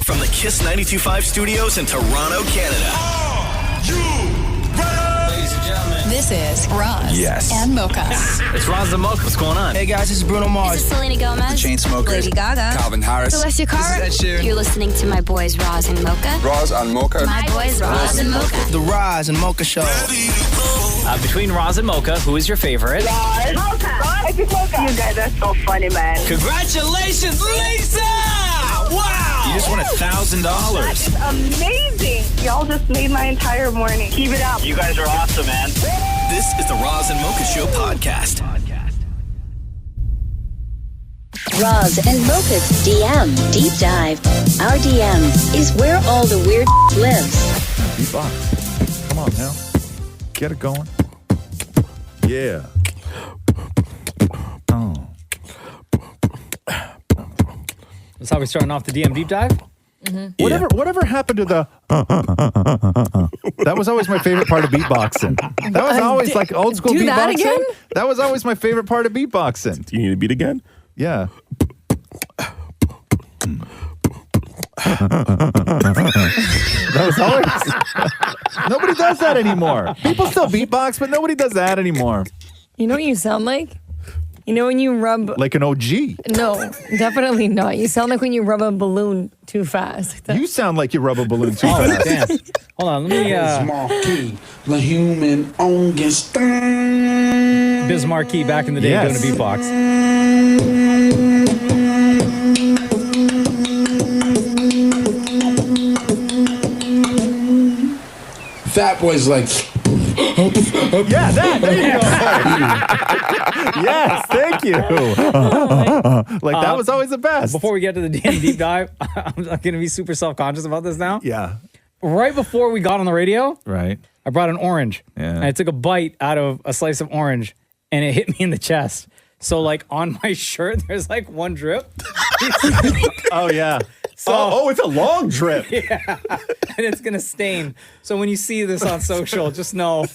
From the Kiss 92.5 studios in Toronto, Canada. Are you ready? Ladies and gentlemen, this is Roz and Mocha. it's Roz Mocha. What's going on? Hey guys, this is Bruno Mars. This is Selena Gomez. The Chainsmokers. Lady Gaga. Calvin Harris. Celestia Cara. This is Ed Sheeran. You're listening to my boys Roz and Mocha. Roz and Mocha. My boys Roz and Mocha. The Roz and Mocha Show. Between Roz and Mocha, who is your favorite? Mocha. Mocha. You guys are so funny, man. Congratulations, Lisa! Wow! You just won $1,000. That is amazing. Y'all just made my entire morning. Keep it up. You guys are awesome, man. This is the Roz and Mocha Show podcast. Roz and Mocha's DM Deep Dive. Our DM is where all the weird lives. Beatbox. Come on now. Get it going. Yeah. Oh. That's how we're starting off the DM Deep Dive? Mm-hmm. Whatever happened to the... That was always my favorite part of beatboxing. That was always like old school beatboxing. That again? That was always my favorite part of beatboxing. Do you need to beat again? Yeah. That was always... Nobody does that anymore. People still beatbox, but nobody does that anymore. You know what you sound like? You know when you rub... Like an OG. No, definitely not. You sound like when you rub a balloon too fast. You sound like you rub a balloon too fast. Damn. Hold on, let me... Marquis, the human Augustine. Biz Marquis back in the day Yes. doing a beatbox. Fat Boy's like... Yeah, that. There you go. Yes, thank you. Like that was always the best. Before we get to the DM Deep Dive, I'm going to be super self-conscious about this now. Yeah. Right before we got on the radio, Right. I brought an orange. Yeah. And I took a bite out of a slice of orange, and it hit me in the chest. So, like, on my shirt, there's, like, one drip. Oh, yeah. So, it's a long drip. yeah. And it's going to stain. So when you see this on social, just know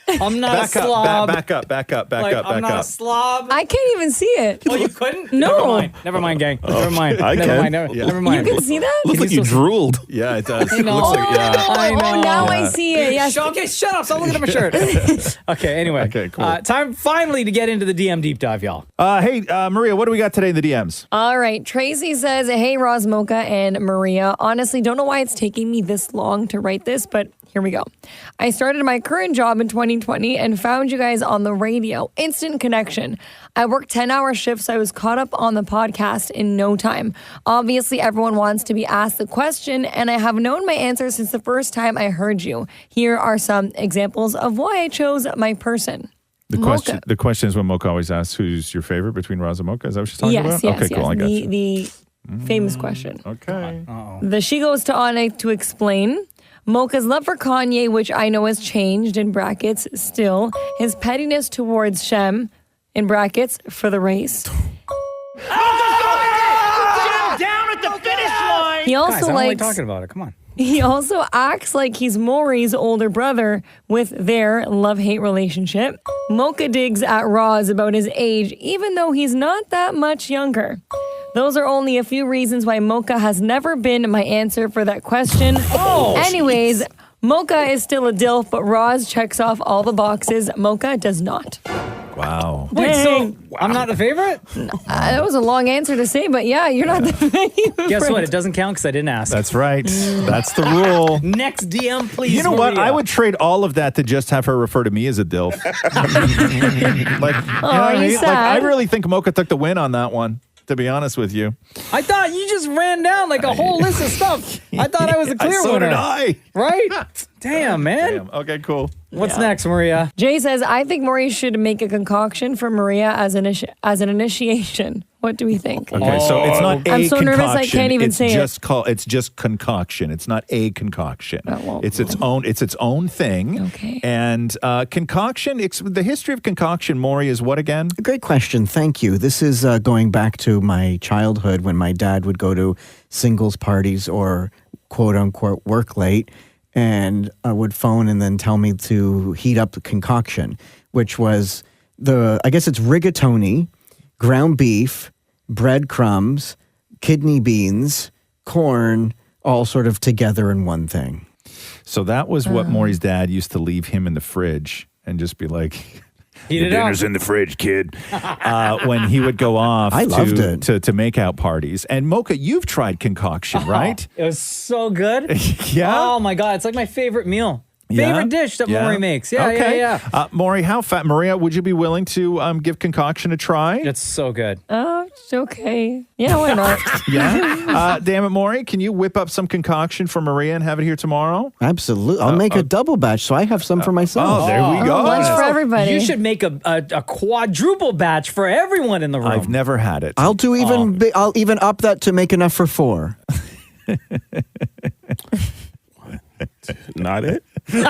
I'm not a slob. Back up. I'm not a slob. I can't even see it. Oh, you couldn't? No. Never mind, gang. Never mind. I Never can. mind. Never You mind. can see that? Looks like you drooled. Yeah, it does. I know. Looks like, yeah. I know. Oh, now I see it. Yes. Okay, shut up. Stop looking at my shirt. Okay, anyway. Okay, cool. Time finally to get into the DM Deep Dive, y'all. Hey, Maria, what do we got today in the DMs? All right. Tracy says, hey, Roz, Mocha, and Maria. Honestly, don't know why it's taking me this long to write this, but here we go. I started my current job in 2020 and found you guys on the radio. Instant connection. I worked 10-hour shifts, so I was caught up on the podcast in no time. Obviously, everyone wants to be asked the question, and I have known my answer since the first time I heard you. Here are some examples of why I chose my person. The question is what Mocha always asks, who's your favorite between Roz and Mocha? Is that what she's talking about? Yes, Okay, cool. I got you. The famous question. Okay. The She Goes to Anna to explain. Mocha's love for Kanye, which I know has changed, in brackets, still. His pettiness towards Shem, in brackets, for the race. Down at the finish line. He also Guys, I don't like likes... talking about it. Come on. He also acts like he's Maury's older brother with their love-hate relationship. Mocha digs at Roz about his age, even though he's not that much younger. Those are only a few reasons why Mocha has never been my answer for that question. Anyways, Mocha is still a DILF, but Roz checks off all the boxes. Mocha does not. Wow. Wait, so I'm not the favorite? That was a long answer to say, but yeah, you're not the favorite. Guess what? It doesn't count because I didn't ask. That's right. That's the rule. Next DM, please. You know what? Maria. I would trade all of that to just have her refer to me as a DILF. Like, you know what I mean? Like, I really think Mocha took the win on that one, to be honest with you. I thought you just ran down like a whole list of stuff. I thought I was a clear so winner. did I. Right? Damn, man. Damn. Okay, cool. What's next, Maria? Jay says, I think Maria should make a concoction for Maria as an initiation. What do we think? Okay, so it's not a concoction. I'm so nervous I can't even say it. It's just concoction. It's not a concoction. It's its own thing. Okay. And concoction, the history of concoction, Maury, is what again? Great question. Thank you. This is going back to my childhood when my dad would go to singles parties or quote unquote work late, and would phone and then tell me to heat up the concoction, which was I guess it's rigatoni, ground beef, breadcrumbs, kidney beans, corn, all sort of together in one thing. So that was what Maury's dad used to leave him in the fridge and just be like, Heat "Your it up." dinner's in the fridge, kid." When he would go off I loved it. to make out parties. And Mocha, you've tried concoction, right? It was so good. Yeah. Oh my God. It's like my favorite meal. Yeah? Favorite dish that Maury makes. Yeah, Okay. yeah. Maury, how fat? Maria, would you be willing to give concoction a try? It's so good. Oh, it's okay. Yeah, why not? Yeah. Damn it, Maury, can you whip up some concoction for Maria and have it here tomorrow? Absolutely. I'll make a double batch so I have some for myself. Oh, there we go. Lunch for everybody. You should make a quadruple batch for everyone in the room. I've never had it. I'll do even. I'll even up that to make enough for 4. Not it? Exactly.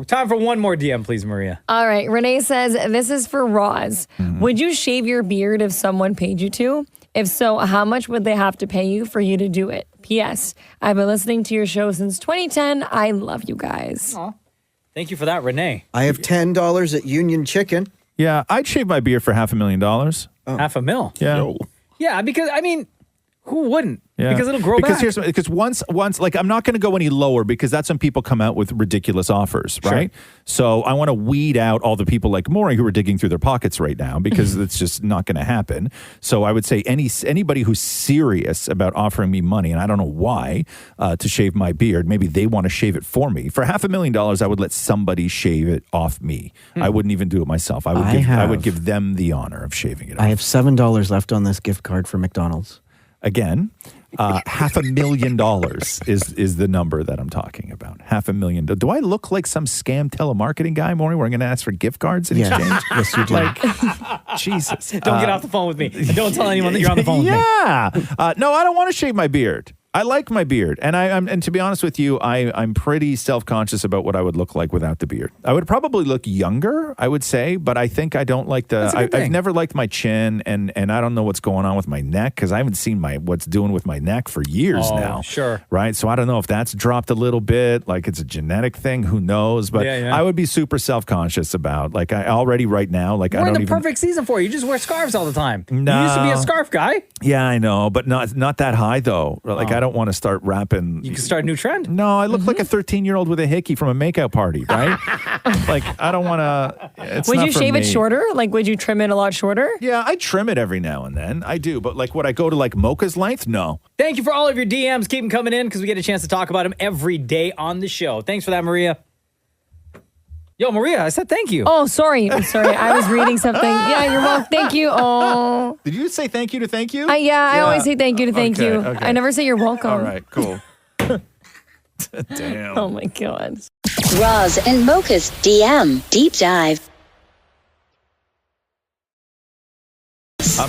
Time for one more DM, please, Maria. All right. Renee says, this is for Roz. Would you shave your beard if someone paid you to? If so, how much would they have to pay you for you to do it? P.S. I've been listening to your show since 2010. I love you guys. Thank you for that, Renee. I have $10 at Union Chicken. Yeah, I'd shave my beard for $500,000. $500,000. Yeah. Yeah, because, I mean, who wouldn't? Yeah. Because it'll grow back. Because once, like, I'm not going to go any lower because that's when people come out with ridiculous offers, right? So I want to weed out all the people like Maury who are digging through their pockets right now because it's just not going to happen. So I would say anybody who's serious about offering me money, and I don't know why, to shave my beard, maybe they want to shave it for me. For $500,000, I would let somebody shave it off me. I wouldn't even do it myself. I would give them the honor of shaving it off. I have $7 left on this gift card for McDonald's. Again, $500,000 is the number that I'm talking about. $500,000. Do I look like some scam telemarketing guy, Maury, where I'm going to ask for gift cards in exchange? Yes, you do. Like, Jesus. Don't get off the phone with me. And don't tell anyone that you're on the phone with me. Yeah. No, I don't want to shave my beard. I like my beard, and to be honest with you, I'm pretty self-conscious about what I would look like without the beard. I would probably look younger, I would say, but I think I don't like I've never liked my chin, and I don't know what's going on with my neck because I haven't seen what's doing with my neck for years now. Sure. Right? So I don't know if that's dropped a little bit, like it's a genetic thing, who knows? But I would be super self-conscious about, like, I already right now, like, We're in the perfect season for you. You just wear scarves all the time. No. You used to be a scarf guy. Yeah, I know, but not that high though. Like, I don't want to start rapping. You can start a new trend. No, I look like a 13-year-old with a hickey from a makeout party, right? Like, I don't want to. Would you shave it shorter? Like, would you trim it a lot shorter? Yeah, I trim it every now and then. I do, but like, would I go to like Mocha's length? No. Thank you for all of your DMs. Keep them coming in because we get a chance to talk about them every day on the show. Thanks for that, Maria. Yo, Maria, I said thank you. Oh, sorry. I was reading something. Yeah, you're welcome. Thank you. Oh. Did you say thank you to thank you? I always say thank you to thank you. Okay. I never say you're welcome. All right, cool. Damn. Oh, my God. Roz and Mocha's DM Deep Dive.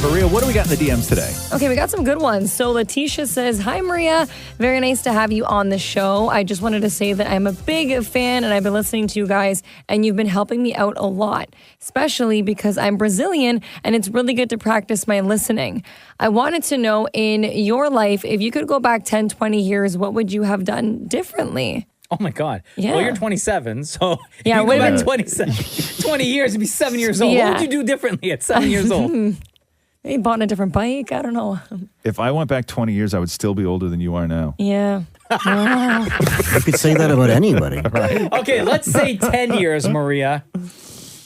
Maria, what do we got in the DMs today? Okay, we got some good ones. So Letitia says, hi, Maria. Very nice to have you on the show. I just wanted to say that I'm a big fan and I've been listening to you guys and you've been helping me out a lot, especially because I'm Brazilian and it's really good to practice my listening. I wanted to know in your life, if you could go back 10, 20 years, what would you have done differently? Oh, my God. Yeah. Well, you're 27, so yeah, you go back 20 years and be 7 years old. Yeah. What would you do differently at 7 years old? Maybe bought a different bike. I don't know. If I went back 20 years, I would still be older than you are now. Yeah. You could say that about anybody. Right. Okay, let's say 10 years, Maria.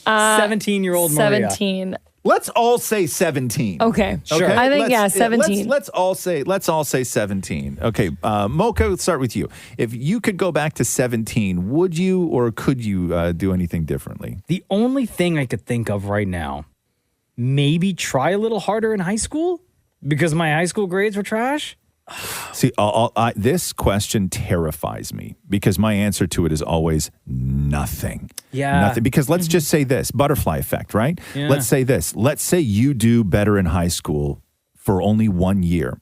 17-year-old Maria. 17. Let's all say 17. Okay. Sure. Okay? I think, 17. Let's all say 17. Okay, Mocha, let's start with you. If you could go back to 17, would you or could you do anything differently? The only thing I could think of right now, maybe try a little harder in high school because my high school grades were trash. See, this question terrifies me because my answer to it is always nothing. Yeah. Nothing. Because let's just say this, butterfly effect, right? Yeah. Let's say this. Let's say you do better in high school for only 1 year.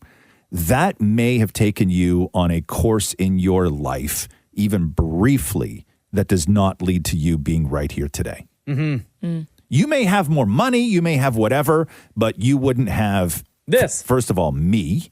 That may have taken you on a course in your life, even briefly, that does not lead to you being right here today. Mm-hmm. Mm. You may have more money, you may have whatever, but you wouldn't have this. First of all, me,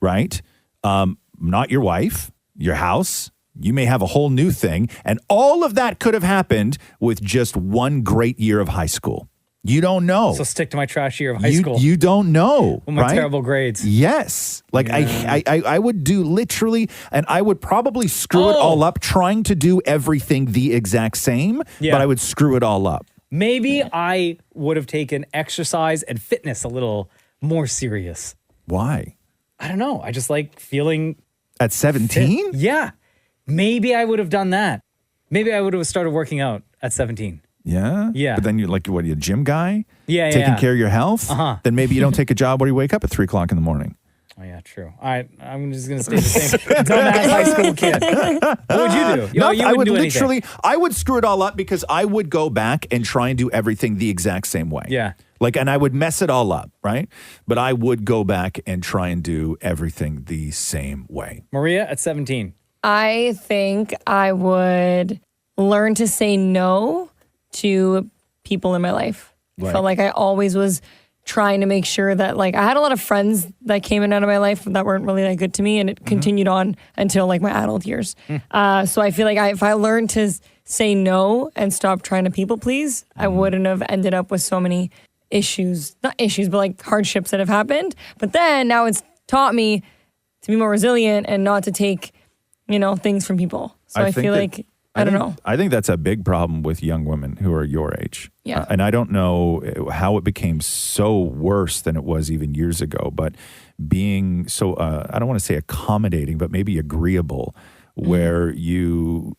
right? Not your wife, your house. You may have a whole new thing. And all of that could have happened with just one great year of high school. You don't know. So stick to my trash year of high school. You don't know. With my right? terrible grades. Yes. Like I would do literally, and I would probably screw it all up trying to do everything the exact same, but I would screw it all up. Maybe I would have taken exercise and fitness a little more serious. Why? I don't know. I just like feeling... At 17? Yeah. Maybe I would have done that. Maybe I would have started working out at 17. Yeah? Yeah. But then you're like, what are you, a gym guy? Yeah, Taking care of your health? Uh-huh. Then maybe you don't take a job where you wake up at 3 o'clock in the morning. Oh, yeah, true. All right, I'm just going to stay the same dumbass high school kid. What would you do? I would literally, I would screw it all up because I would go back and try and do everything the exact same way. Yeah. Like, and I would mess it all up, right? But I would go back and try and do everything the same way. Maria, at 17. I think I would learn to say no to people in my life. I felt like I always was trying to make sure that, like, I had a lot of friends that came in and out of my life that weren't really that good to me, and it continued on until like my adult years. So I feel like if I learned to say no and stop trying to people please, I wouldn't have ended up with so many not issues, but like hardships that have happened. But then now it's taught me to be more resilient and not to take, things from people. So I feel like, I don't know. I think that's a big problem with young women who are your age. Yeah. And I don't know how it became so worse than it was even years ago, but being so, I don't want to say accommodating, but maybe agreeable, where you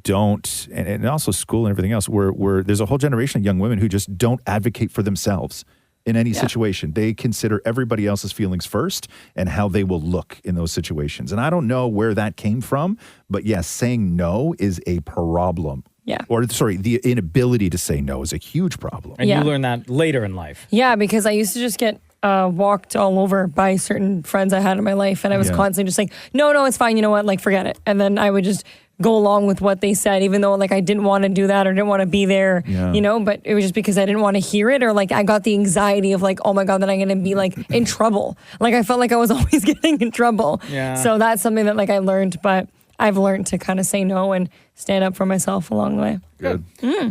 don't, and also school and everything else, where there's a whole generation of young women who just don't advocate for themselves in any situation. They consider everybody else's feelings first and how they will look in those situations. And I don't know where that came from, but yes, saying no is a problem. Yeah. Or sorry, the inability to say no is a huge problem. And you learn that later in life. Yeah, because I used to just get walked all over by certain friends I had in my life, and I was constantly just like, no, it's fine, you know what, like, forget it. And then I would just go along with what they said, even though like I didn't want to do that or didn't want to be there, but it was just because I didn't want to hear it, or like I got the anxiety of like, oh my God, then I'm going to be like in trouble. Like I felt like I was always getting in trouble. Yeah. So that's something that like I learned, but I've learned to kind of say no and stand up for myself along the way. Good.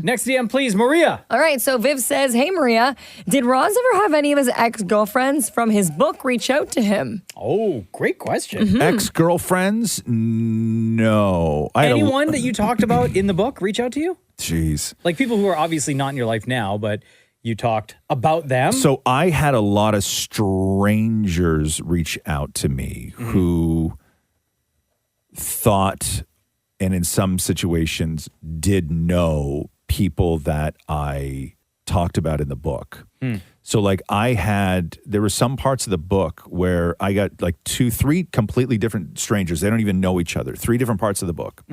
Next DM, please, Maria. All right, so Viv says, hey, Maria, did Roz ever have any of his ex-girlfriends from his book reach out to him? Oh, great question. Ex-girlfriends? No. Anyone that you talked about in the book reach out to you? Jeez. Like people who are obviously not in your life now, but you talked about them? So I had a lot of strangers reach out to me who thought, and in some situations did know people that I talked about in the book. So like there were some parts of the book where I got like 2-3 completely different strangers. They don't even know each other. 3 different parts of the book.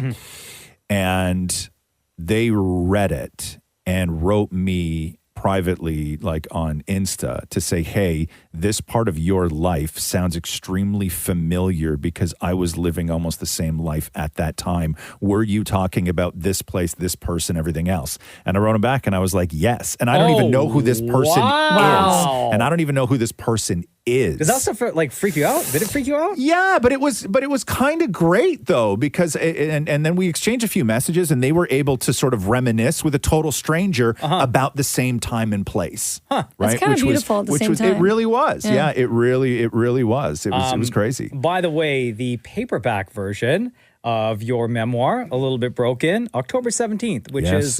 And they read it and wrote me privately, like on Insta, to say, hey, this part of your life sounds extremely familiar because I was living almost the same life at that time. Were you talking about this place, this person, everything else? And I wrote him back and I was like, yes. And I don't even know who this person is. And I don't even know who this person is. Does that stuff like freak you out? Did it freak you out? Yeah, but it was kind of great though, because and then we exchanged a few messages and they were able to sort of reminisce with a total stranger about the same time and place. Right? That's kind of beautiful at the same time. It really was. Yeah, it really was. It was crazy. By the way, the paperback version of your memoir, A Little Bit Broken, October 17th, which is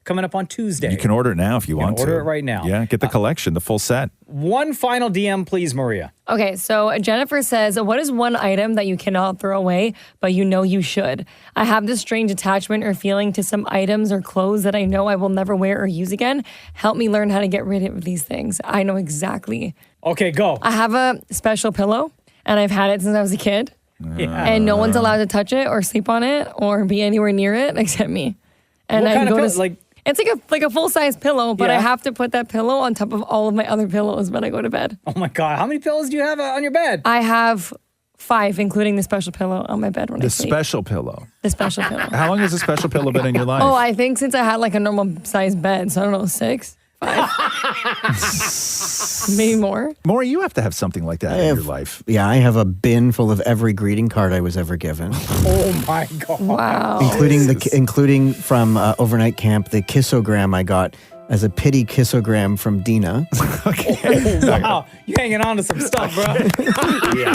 coming up on Tuesday. You can order it now if you want to. Order it right now. Yeah, get the collection, the full set. One final DM, please, Maria. Okay, so Jennifer says, what is one item that you cannot throw away, but you know you should? I have this strange attachment or feeling to some items or clothes that I know I will never wear or use again. Help me learn how to get rid of these things. I know exactly. Okay, go. I have a special pillow, and I've had it since I was a kid. And no one's allowed to touch it or sleep on it or be anywhere near it except me. And what I kind go of to like it's like a full-size pillow, but I have to put that pillow on top of all of my other pillows when I go to bed. Oh my God, how many pillows do you have on your bed? I have 5, including the special pillow on my bed when I sleep. The special pillow. The special pillow. How long has the special pillow been in your life? Oh, I think since I had like a normal size bed, so I don't know, 6, 5, maybe more. Maury, you have to have something like that in your life. Yeah, I have a bin full of every greeting card I was ever given. Oh my God! Wow. Including from overnight camp, the kissogram I got as a pity kissogram from Dina. Oh, wow. You're hanging on to some stuff, bro. Yeah.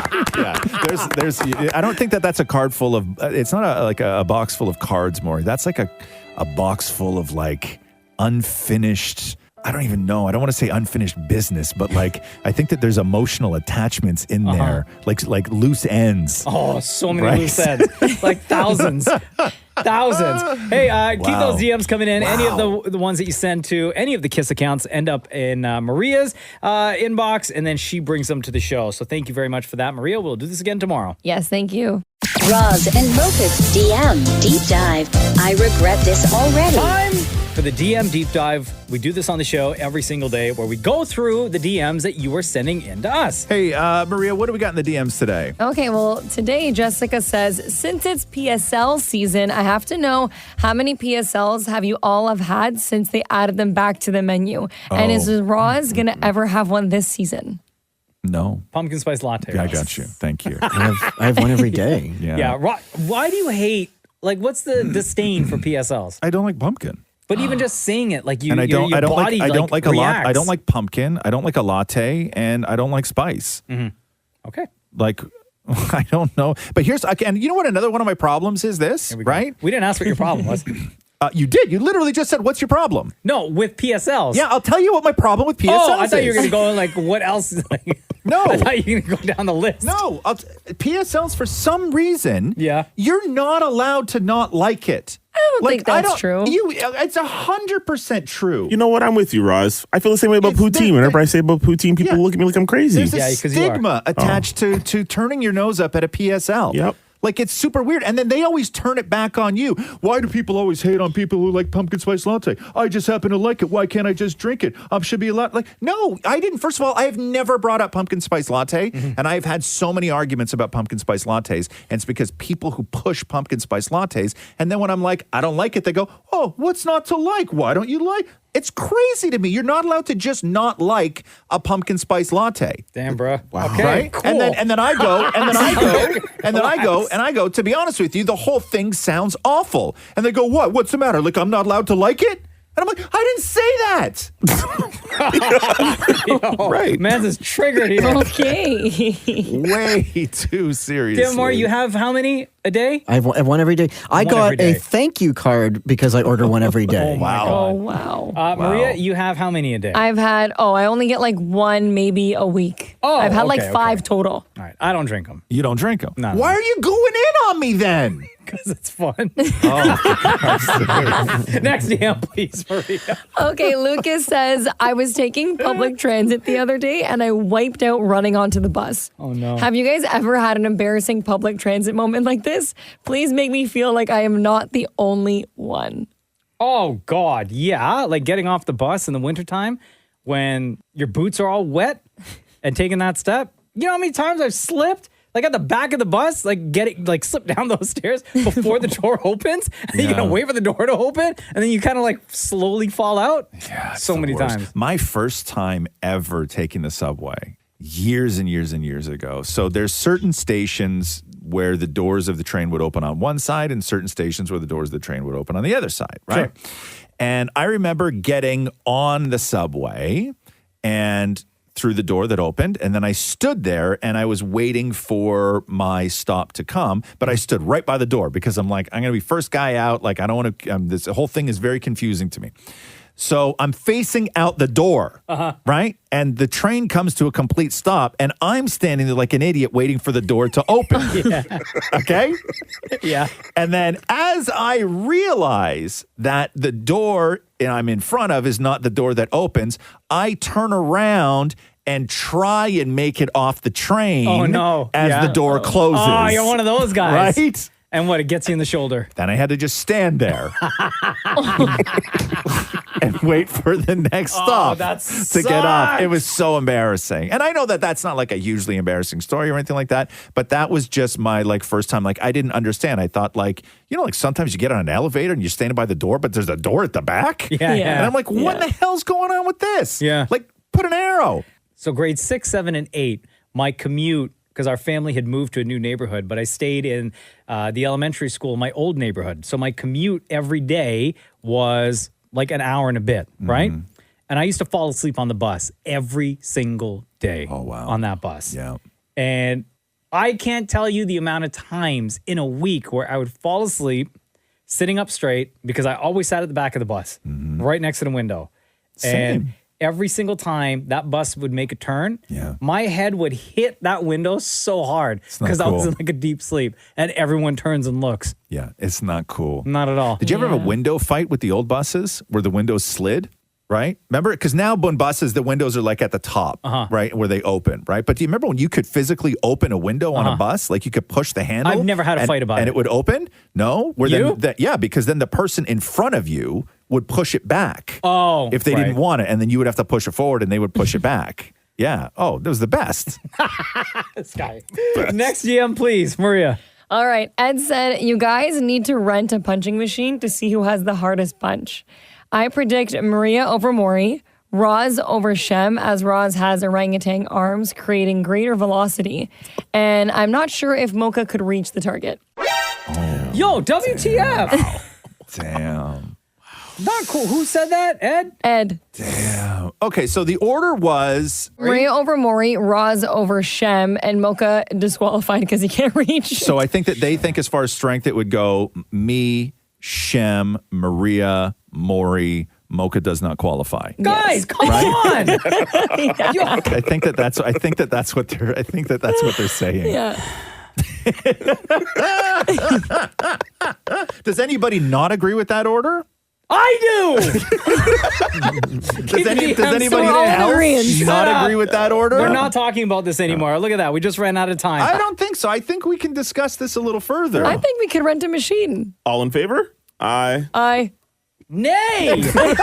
There's. I don't think that's a card full of. It's not like a box full of cards, Maury. That's like a box full of like unfinished. I don't even know. I don't want to say unfinished business, but like I think that there's emotional attachments in there, like loose ends. Oh, so many loose ends, like thousands. Hey, keep those DMs coming in. Any of the ones that you send to any of the Kiss accounts end up in Maria's inbox, and then she brings them to the show. So thank you very much for that, Maria. We'll do this again tomorrow. Yes, thank you. Roz and Mocha's DM Deep Dive. I regret this already. Time for the DM Deep Dive. We do this on the show every single day where we go through the DMs that you are sending in to us. Hey, Maria, what do we got in the DMs today? Okay, well, today Jessica says, since it's PSL season, I have to know how many PSLs have you all have had since they added them back to the menu? And is Roz going to ever have one this season? No. Pumpkin spice latte. Yeah, I got you. Thank you. I have one every day. Yeah. Why do you hate, like, what's the disdain for PSLs? I don't like pumpkin. But even just saying it, like I don't like a lot. I don't reacts. like pumpkin. I don't like a latte, and I don't like spice. Okay. Like, I don't know. But and you know what? Another one of my problems is this, right? We didn't ask what your problem was. You did. You literally just said, "What's your problem?" No, with PSLs. Yeah, I'll tell you what my problem with PSLs is. Oh, I thought you were going to go like, what else? No. I thought you were going to go down the list. No, PSLs for some reason. Yeah. You're not allowed to not like it. I don't think that's true. It's 100% true. You know what? I'm with you, Roz. I feel the same way about poutine. Whenever I say about poutine, people look at me like I'm crazy. There's a stigma attached to turning your nose up at a PSL. Yep. Like, it's super weird. And then they always turn it back on you. Why do people always hate on people who like pumpkin spice latte? I just happen to like it. Why can't I just drink it? Should be allowed. Like, no, I didn't. First of all, I have never brought up pumpkin spice latte. And I've had so many arguments about pumpkin spice lattes. And it's because people who push pumpkin spice lattes. And then when I'm like, I don't like it, they go, oh, what's not to like? Why don't you like? It's crazy to me. You're not allowed to just not like a pumpkin spice latte. Damn, bro. Wow. Okay, Right? cool. And then I go, to be honest with you, the whole thing sounds awful. And they go, what? What's the matter? Like, I'm not allowed to like it? And I'm like, I didn't say that. Right. Man's is triggered here. Okay. Way too seriously. Tim Moore, you have how many a day? I have one every day. I got a thank you card because I order one every day. Oh, wow. Maria, you have how many a day? I've had, I only get like one, maybe a week. Oh, I've had like okay, 5 total. All right. I don't drink them. You don't drink them? No. Why are you going in on me then? Because it's fun. Oh. Next DM, please, Maria. Okay, Lucas says, I was taking public transit the other day and I wiped out running onto the bus. Oh, no. Have you guys ever had an embarrassing public transit moment like this? Please make me feel like I am not the only one. Oh, God. Yeah. Like getting off the bus in the wintertime when your boots are all wet and taking that step. You know how many times I've slipped? Like at the back of the bus, like slip down those stairs before the door opens. And you gotta wait for the door to open, and then you kind of like slowly fall out. Yeah, so many times. My first time ever taking the subway, years and years and years ago. So there's certain stations where the doors of the train would open on one side, and certain stations where the doors of the train would open on the other side, right? Sure. And I remember getting on the subway and through the door that opened, and then I stood there and I was waiting for my stop to come, but I stood right by the door because I'm like, I'm going to be first guy out. Like, I don't want to, this whole thing is very confusing to me. So I'm facing out the door, right? And the train comes to a complete stop, and I'm standing there like an idiot waiting for the door to open. Okay? Yeah. And then as I realize that the door I'm in front of is not the door that opens, I turn around and try and make it off the train. Oh, no. As the door closes. Oh, you're one of those guys. Right? And what, it gets you in the shoulder. Then I had to just stand there and wait for the next stop to get off. It was so embarrassing. And I know that that's not like a hugely embarrassing story or anything like that, but that was just my like first time. Like, I didn't understand. I thought like, you know, like sometimes you get on an elevator and you're standing by the door, but there's a door at the back. Yeah. And I'm like, what in the hell's going on with this? Yeah. Like, put an arrow. So grades 6, 7, and 8, my commute, because our family had moved to a new neighborhood, but I stayed in the elementary school, my old neighborhood. So my commute every day was like an hour and a bit, right? And I used to fall asleep on the bus every single day on that bus. Yeah. And I can't tell you the amount of times in a week where I would fall asleep sitting up straight because I always sat at the back of the bus, right next to the window. And every single time that bus would make a turn, my head would hit that window so hard because I was in like a deep sleep and everyone turns and looks. Yeah, it's not cool. Not at all. Did you ever have a window fight with the old buses where the windows slid? Right? Remember? Because now when buses, the windows are like at the top, right? Where they open, right? But do you remember when you could physically open a window on a bus? Like you could push the handle? I've never had a fight about it. And it would open? No? Yeah, because then the person in front of you would push it back. Oh, if they didn't want it. And then you would have to push it forward and they would push it back. Yeah. Oh, that was the best. This guy. Next GM, please, Maria. All right. Ed said, you guys need to rent a punching machine to see who has the hardest punch. I predict Maria over Maury, Roz over Shem, as Roz has orangutan arms, creating greater velocity. And I'm not sure if Mocha could reach the target. Yo, WTF? Damn. Not cool. Who said that? Ed? Ed. Damn. Okay, so the order was... Maria over Maury, Roz over Shem, and Mocha disqualified because he can't reach. So I think that they think as far as strength, it would go me, Shem, Maria, Maury. Mocha does not qualify. Guys, come on! I think that's what they're saying. Yeah. Does anybody not agree with that order? I do. Does anybody else not agree with that order? We're not talking about this anymore. Look at that. We just ran out of time. I don't think so. I think we can discuss this a little further. I think we could rent a machine. All in favor? Aye. Nay! Keep your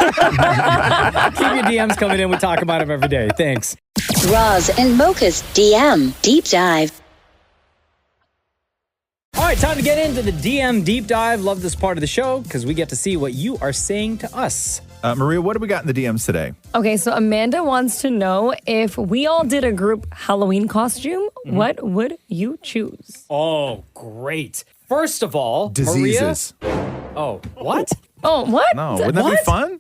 DMs coming in. We talk about them every day. Thanks. Roz and Mocha's DM Deep Dive. All right, time to get into the DM Deep Dive. Love this part of the show because we get to see what you are saying to us. Maria, what do we got in the DMs today? Okay, so Amanda wants to know if we all did a group Halloween costume, what would you choose? Oh, great. First of all, Diseases. Maria. Oh, what? Oh, what? No, wouldn't that be fun?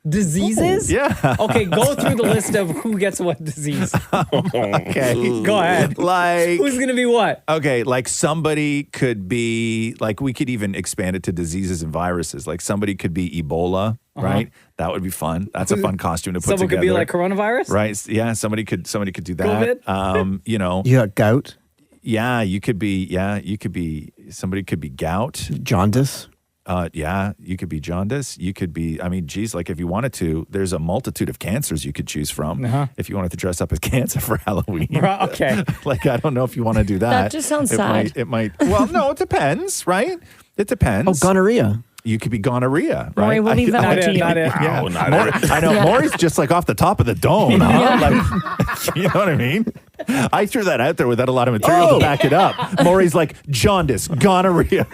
Diseases? Yeah. Okay, go through the list of who gets what disease. Okay. Go ahead. Like, who's going to be what? Okay, like somebody could be, like we could even expand it to diseases and viruses. Like somebody could be Ebola, right? That would be fun. That's a fun costume to put Someone together. could be like coronavirus? Right. Yeah, somebody could do that. COVID? You know. You got gout? Yeah, you could be, somebody could be gout. Jaundice? Yeah, you could be jaundice. You could be, I mean, geez, like if you wanted to, there's a multitude of cancers you could choose from if you wanted to dress up as cancer for Halloween. Okay. Like, I don't know if you want to do that. That just sounds sad. It might, well, no, it depends, right? It depends. Oh, gonorrhea. You could be gonorrhea, right? Maury, we'll leave that one to you. Not it. Yeah. No, not it. I know. Maury's just like off the top of the dome. Huh? Like, you know what I mean? I threw that out there without a lot of material to back it up. Maury's like jaundice, gonorrhea,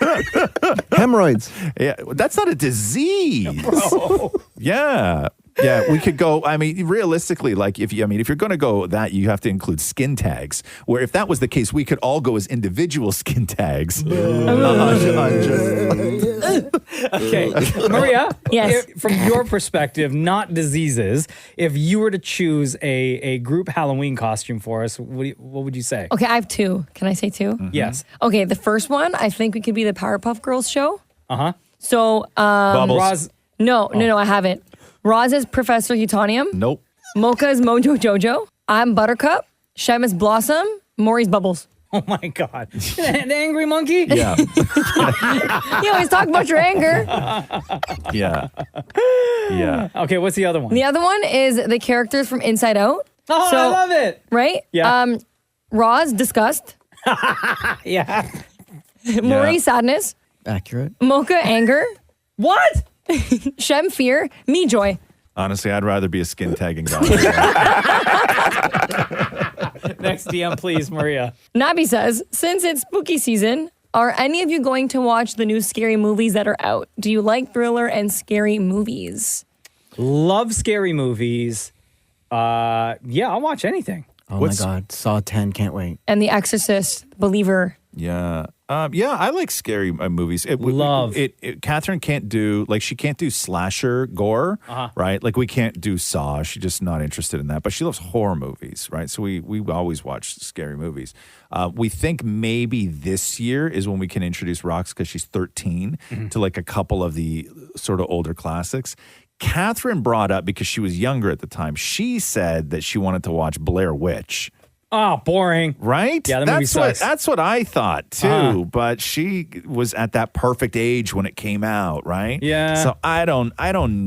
Hemorrhoids. Yeah, that's not a disease. Bro. Yeah. Yeah, we could go. I mean, realistically, like if you're going to go that, you have to include skin tags. Where if that was the case, we could all go as individual skin tags. Okay, Maria. Yes. From your perspective, not diseases. If you were to choose a group Halloween costume for us, what would you say? Okay, I have two. Can I say two? Yes. Okay, the first one, I think we could be the Powerpuff Girls show. So, Bubbles. Roz. No, I haven't. Roz is Professor Utonium. Nope. Mocha is Mojo Jojo. I'm Buttercup. Shem is Blossom. Maury's Bubbles. Oh my God. The angry monkey? Yeah. You always talk about your anger. Yeah. Yeah. Okay, what's the other one? The other one is the characters from Inside Out. Oh, I love it. Right? Yeah. Roz, Disgust. Yeah. Maury, Sadness. Accurate. Mocha, Anger. What? Shem, Fear. Me, Joy. Honestly, I'd rather be a skin tagging guy. Next DM, please, Maria. Nabi says, since it's spooky season, are any of you going to watch the new scary movies that are out? Do you like thriller and scary movies? Love scary movies. Yeah, I'll watch anything. Oh my God. Saw 10. Can't wait. And The Exorcist, Believer, Yeah. I like scary movies. Catherine can't do, she can't do slasher gore, right? Like, we can't do Saw. She's just not interested in that. But she loves horror movies, right? So we always watch scary movies. We think maybe this year is when we can introduce Rox, because she's 13, to a couple of the sort of older classics. Catherine brought up, because she was younger at the time, she said that she wanted to watch Blair Witch. Oh, boring. Right? Yeah, the movie sucks. That's what I thought, too. But she was at that perfect age when it came out, right? Yeah. So I don't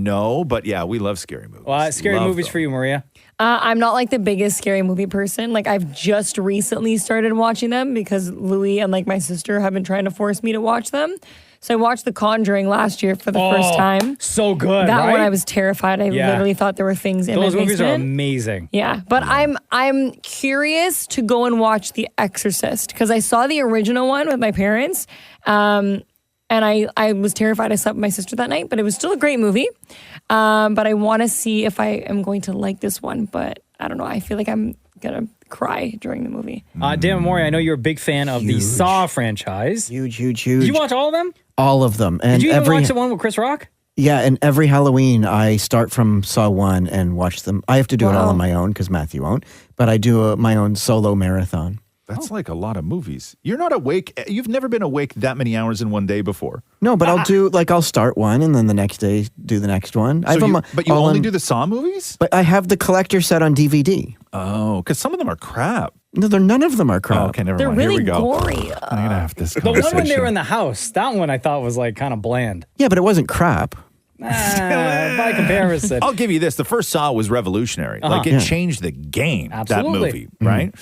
know. But, yeah, we love scary movies. Well, scary movies for you, Maria? I'm not the biggest scary movie person. I've just recently started watching them because Louis and my sister have been trying to force me to watch them. So I watched The Conjuring last year for the first time. So good, That right? one I was terrified. I literally thought there were things in my basement. Those movies are amazing. Yeah, but I'm curious to go and watch The Exorcist because I saw the original one with my parents, and I was terrified. I slept with my sister that night, but it was still a great movie. But I want to see if I am going to like this one, but I don't know. I feel like I'm gonna cry during the movie. Dan Mori, I know you're a big fan of the Saw franchise. Huge. Did you watch all of them? All of them. And Did you even watch the one with Chris Rock? Yeah, and every Halloween I start from Saw 1 and watch them. I have to do it all on my own because Matthew won't, but I do my own solo marathon. That's a lot of movies. You're not awake. You've never been awake that many hours in one day before. No, but I'll do I'll start one and then the next day do the next one. But you only do the Saw movies? But I have the collector set on DVD. Oh, because some of them are crap. No, none of them are crap. Oh, okay, never They're mind. really Here we go. gory. I'm gonna have this The conversation. one when they were in the house, that one I thought was kind of bland. Yeah, but it wasn't crap. By comparison. I'll give you this. The first Saw was revolutionary. It changed the game, Absolutely. that movie, right?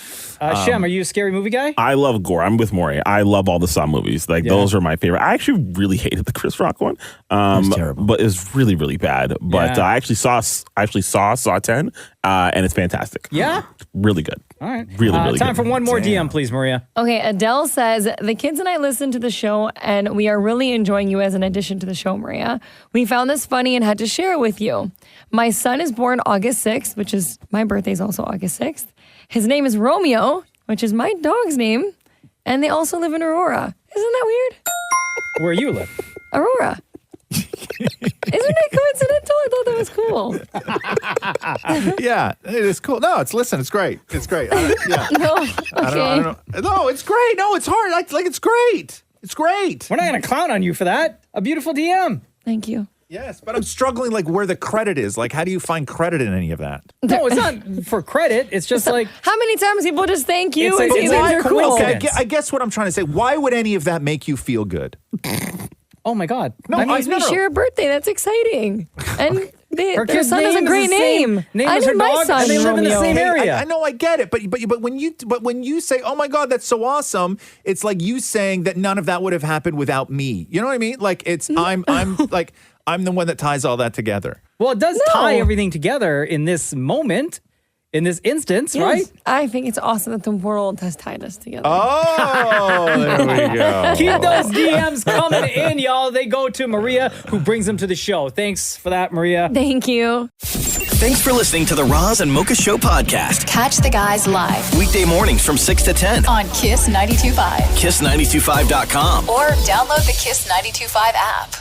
Shem, are you a scary movie guy? I love gore. I'm with Maury. I love all the Saw movies. Those are my favorite. I actually really hated the Chris Rock one. That's terrible. But it's really, really bad. But Yeah. I actually saw Saw 10, and it's fantastic. Yeah? Really good. All right. Really, really time good. for one more DM, please, Maria. Okay, Adele says, the kids and I listen to the show and we are really enjoying you as an addition to the show, Maria. We found this funny and had to share it with you. My son is born August 6th, which is my birthday is also August 6th. His name is Romeo, which is my dog's name. And they also live in Aurora. Isn't that weird? Where you live? Aurora. Isn't it coincidental? I thought that was cool. Yeah, it is cool. No, it's great. It's great. Yeah. No, I don't know. No, it's great. No, it's hard. It's great. It's great. We're not going to clown on you for that. A beautiful DM. Thank you. Yes, but I'm struggling where the credit is. How do you find credit in any of that? No, it's not for credit. It's just how many times people just thank you and say it's things are cool. Okay, I guess what I'm trying to say, why would any of that make you feel good? Oh my God. No, that means we share a birthday. That's exciting. And their son has a name great is the same name. name I as her named my dog, son and they live in the Romeo. same area. I know, I get it, but when you say, "Oh my God, that's so awesome," it's like you saying that none of that would have happened without me. You know what I mean? I'm the one that ties all that together. Well, it does tie everything together in this moment, in this instance, Yes. right? I think it's awesome that the world has tied us together. Oh, there we go. Keep those DMs coming in, y'all. They go to Maria, who brings them to the show. Thanks for that, Maria. Thank you. Thanks for listening to the Roz and Mocha Show podcast. Catch the guys live Weekday mornings from 6 to 10. on Kiss 92.5 Kiss925.com. or download the Kiss 92.5 app.